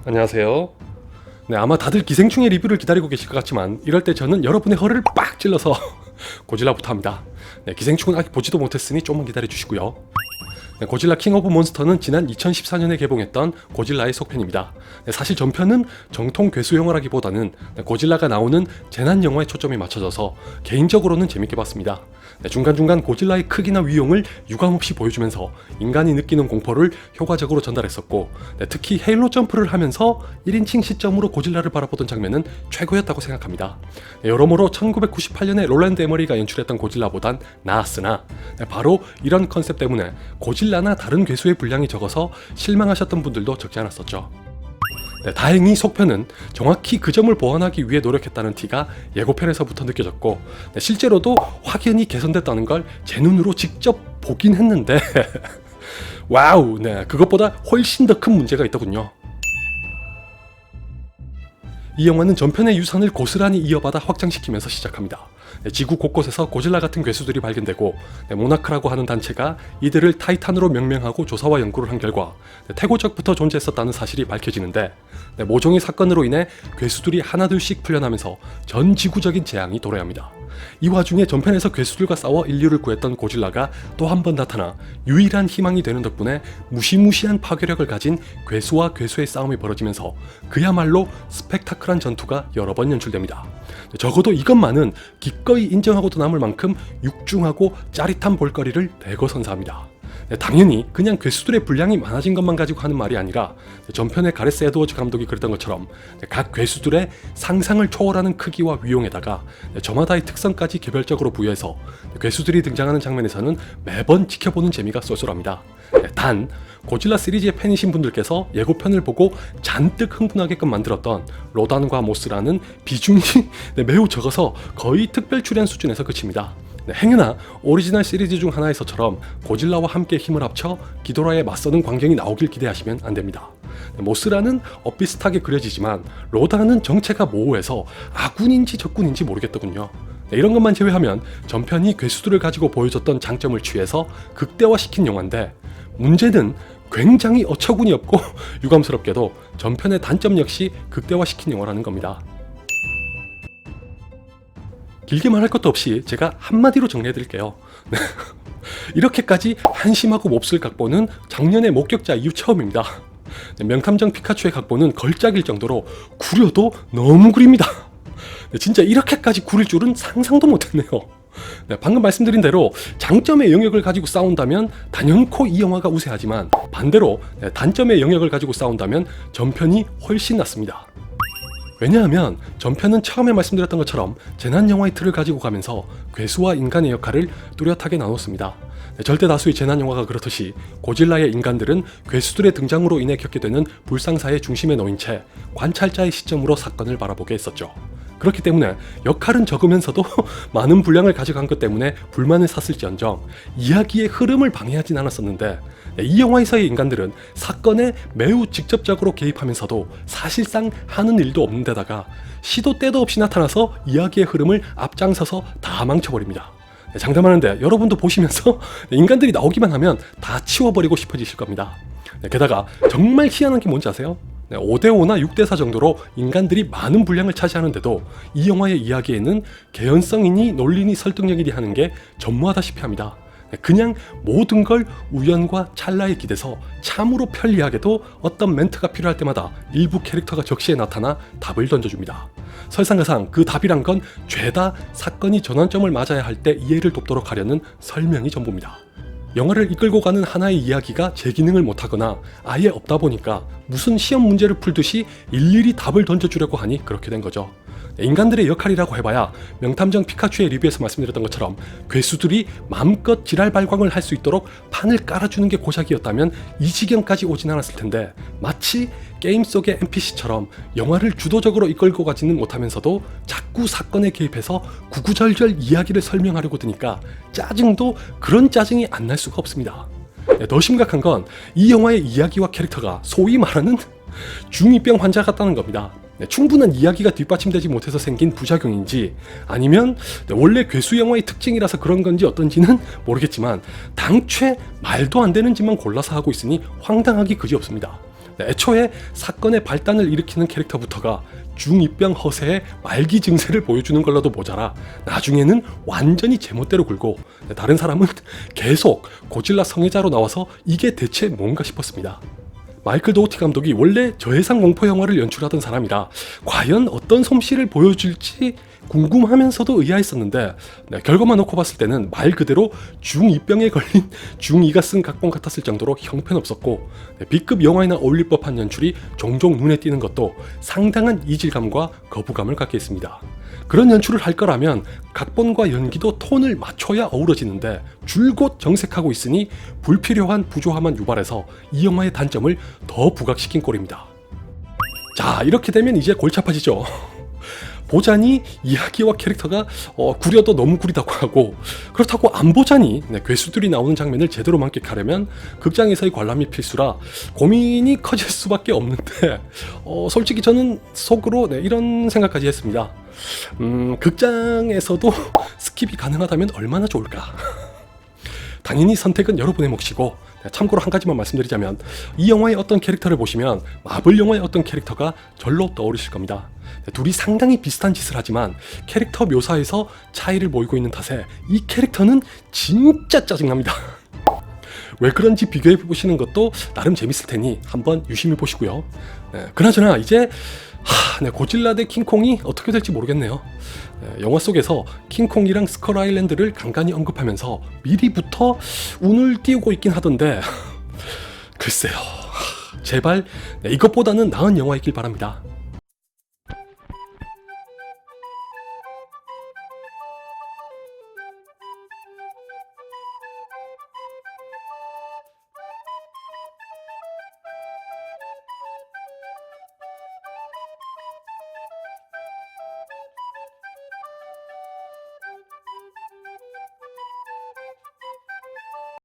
안녕하세요. 네, 아마 다들 기생충의 리뷰를 기다리고 계실 것 같지만 이럴 때 저는 여러분의 허를 빡 찔러서 고질라부터 합니다. 네, 기생충은 아직 보지도 못했으니 좀만 기다려 주시고요. 네, 고질라 킹 오브 몬스터는 지난 2014년에 개봉했던 고질라의 속편입니다. 네, 사실 전편은 정통 괴수 영화라기보다는 고질라가 나오는 재난 영화에 초점이 맞춰져서 개인적으로는 재밌게 봤습니다. 네, 중간중간 고질라의 크기나 위용을 유감없이 보여주면서 인간이 느끼는 공포를 효과적으로 전달했었고, 네, 특히 헤일로 점프를 하면서 1인칭 시점으로 고질라를 바라보던 장면은 최고였다고 생각합니다. 네, 여러모로 1998년에 롤랜드 에머리가 연출했던 고질라보단 나았으나, 네, 바로 이런 컨셉 때문에 고질라나 다른 괴수의 분량이 적어서 실망하셨던 분들도 적지 않았었죠. 네, 다행히 속편은 정확히 그 점을 보완하기 위해 노력했다는 티가 예고편에서부터 느껴졌고, 네, 실제로도 확연히 개선됐다는 걸 제 눈으로 직접 보긴 했는데 와우, 네, 그것보다 훨씬 더 큰 문제가 있더군요. 이 영화는 전편의 유산을 고스란히 이어받아 확장시키면서 시작합니다. 네, 지구 곳곳에서 고질라 같은 괴수들이 발견되고, 네, 모나크라고 하는 단체가 이들을 타이탄으로 명명하고 조사와 연구를 한 결과, 네, 태고적부터 존재했었다는 사실이 밝혀지는데, 네, 모종의 사건으로 인해 괴수들이 하나둘씩 풀려나면서 전 지구적인 재앙이 도래합니다. 이 와중에 전편에서 괴수들과 싸워 인류를 구했던 고질라가 또 한 번 나타나 유일한 희망이 되는 덕분에 무시무시한 파괴력을 가진 괴수와 괴수의 싸움이 벌어지면서 그야말로 스펙타클한 전투가 여러 번 연출됩니다. 적어도 이것만은 기꺼이 인정하고도 남을 만큼 육중하고 짜릿한 볼거리를 대거 선사합니다. 당연히 그냥 괴수들의 분량이 많아진 것만 가지고 하는 말이 아니라, 전편의 가레스 에드워즈 감독이 그랬던 것처럼 각 괴수들의 상상을 초월하는 크기와 위용에다가 저마다의 특성까지 개별적으로 부여해서 괴수들이 등장하는 장면에서는 매번 지켜보는 재미가 쏠쏠합니다. 단, 고질라 시리즈의 팬이신 분들께서 예고편을 보고 잔뜩 흥분하게끔 만들었던 로단과 모스라는 비중이 매우 적어서 거의 특별 출연 수준에서 그칩니다. 네, 행여나 오리지널 시리즈 중 하나에서처럼 고질라와 함께 힘을 합쳐 기도라에 맞서는 광경이 나오길 기대하시면 안됩니다. 네, 모스라는 엇비슷하게 그려지지만 로다는 정체가 모호해서 아군인지 적군인지 모르겠더군요. 네, 이런 것만 제외하면 전편이 괴수들을 가지고 보여줬던 장점을 취해서 극대화시킨 영화인데, 문제는 굉장히 어처구니 없고 유감스럽게도 전편의 단점 역시 극대화시킨 영화라는 겁니다. 길게 말할 것도 없이 제가 한마디로 정리해드릴게요. 이렇게까지 한심하고 몹쓸 각본은 작년의 목격자 이후 처음입니다. 명탐정 피카츄의 각본은 걸작일 정도로 구려도 너무 구립니다. 진짜 이렇게까지 구릴 줄은 상상도 못했네요. 방금 말씀드린 대로 장점의 영역을 가지고 싸운다면 단연코 이 영화가 우세하지만, 반대로 단점의 영역을 가지고 싸운다면 전편이 훨씬 낫습니다. 왜냐하면 전편은 처음에 말씀드렸던 것처럼 재난 영화의 틀을 가지고 가면서 괴수와 인간의 역할을 뚜렷하게 나눴습니다. 절대 다수의 재난 영화가 그렇듯이 고질라의 인간들은 괴수들의 등장으로 인해 겪게 되는 불상사의 중심에 놓인 채 관찰자의 시점으로 사건을 바라보게 했었죠. 그렇기 때문에 역할은 적으면서도 많은 분량을 가져간 것 때문에 불만을 샀을지언정 이야기의 흐름을 방해하진 않았었는데, 이 영화에서의 인간들은 사건에 매우 직접적으로 개입하면서도 사실상 하는 일도 없는 데다가 시도 때도 없이 나타나서 이야기의 흐름을 앞장서서 다 망쳐버립니다. 장담하는데 여러분도 보시면서 인간들이 나오기만 하면 다 치워버리고 싶어지실 겁니다. 게다가 정말 희한한 게 뭔지 아세요? 5대5나 6대4 정도로 인간들이 많은 분량을 차지하는데도 이 영화의 이야기에는 개연성이니 논리니 설득력이니 하는 게 전무하다시피 합니다. 그냥 모든 걸 우연과 찰나에 기대서 참으로 편리하게도 어떤 멘트가 필요할 때마다 일부 캐릭터가 적시에 나타나 답을 던져줍니다. 설상가상 그 답이란 건 죄다 사건이 전환점을 맞아야 할 때 이해를 돕도록 하려는 설명이 전부입니다. 영화를 이끌고 가는 하나의 이야기가 제 기능을 못하거나 아예 없다 보니까 무슨 시험 문제를 풀듯이 일일이 답을 던져주려고 하니 그렇게 된 거죠. 인간들의 역할이라고 해봐야 명탐정 피카츄의 리뷰에서 말씀드렸던 것처럼 괴수들이 마음껏 지랄 발광을 할 수 있도록 판을 깔아주는 게 고작이었다면 이 지경까지 오진 않았을 텐데, 마치 게임 속의 NPC처럼 영화를 주도적으로 이끌고 가지는 못하면서도 자꾸 사건에 개입해서 구구절절 이야기를 설명하려고 드니까 짜증도 그런 짜증이 안 날 수가 없습니다. 더 심각한 건 이 영화의 이야기와 캐릭터가 소위 말하는 중2병 환자 같다는 겁니다. 충분한 이야기가 뒷받침되지 못해서 생긴 부작용인지, 아니면 원래 괴수 영화의 특징이라서 그런 건지 어떤지는 모르겠지만 당최 말도 안 되는 짓만 골라서 하고 있으니 황당하기 그지없습니다. 네, 애초에 사건의 발단을 일으키는 캐릭터부터가 중2병 허세의 말기 증세를 보여주는 걸로도 모자라 나중에는 완전히 제멋대로 굴고 다른 사람은 계속 고질라 성애자로 나와서 이게 대체 뭔가 싶었습니다. 마이클 도어티 감독이 원래 저예산 공포 영화를 연출하던 사람이라 과연 어떤 솜씨를 보여줄지 궁금하면서도 의아했었는데 결과만 놓고 봤을 때는 말 그대로 중2병에 걸린 중2가 쓴 각본 같았을 정도로 형편없었고 B급 영화에나 어울릴 법한 연출이 종종 눈에 띄는 것도 상당한 이질감과 거부감을 갖게 했습니다. 그런 연출을 할 거라면 각본과 연기도 톤을 맞춰야 어우러지는데 줄곧 정색하고 있으니 불필요한 부조화만 유발해서 이 영화의 단점을 더 부각시킨 꼴입니다. 자, 이렇게 되면 이제 골치 아파지죠. 보자니 이야기와 캐릭터가 구려도 너무 구리다고 하고 그렇다고 안 보자니 괴수들이 나오는 장면을 제대로 만끽하려면 극장에서의 관람이 필수라 고민이 커질 수밖에 없는데 솔직히 저는 속으로 이런 생각까지 했습니다. 극장에서도 스킵이 가능하다면 얼마나 좋을까. 당연히 선택은 여러분의 몫이고 참고로 한 가지만 말씀드리자면 이 영화의 어떤 캐릭터를 보시면 마블 영화의 어떤 캐릭터가 절로 떠오르실 겁니다. 둘이 상당히 비슷한 짓을 하지만 캐릭터 묘사에서 차이를 보이고 있는 탓에 이 캐릭터는 진짜 짜증납니다. 왜 그런지 비교해 보시는 것도 나름 재밌을 테니 한번 유심히 보시고요. 그나저나 이제 고질라 대 킹콩이 어떻게 될지 모르겠네요. 영화 속에서 킹콩이랑 스컬 아일랜드를 간간히 언급하면서 미리부터 운을 띄우고 있긴 하던데 글쎄요. 제발 이것보다는 나은 영화이길 바랍니다.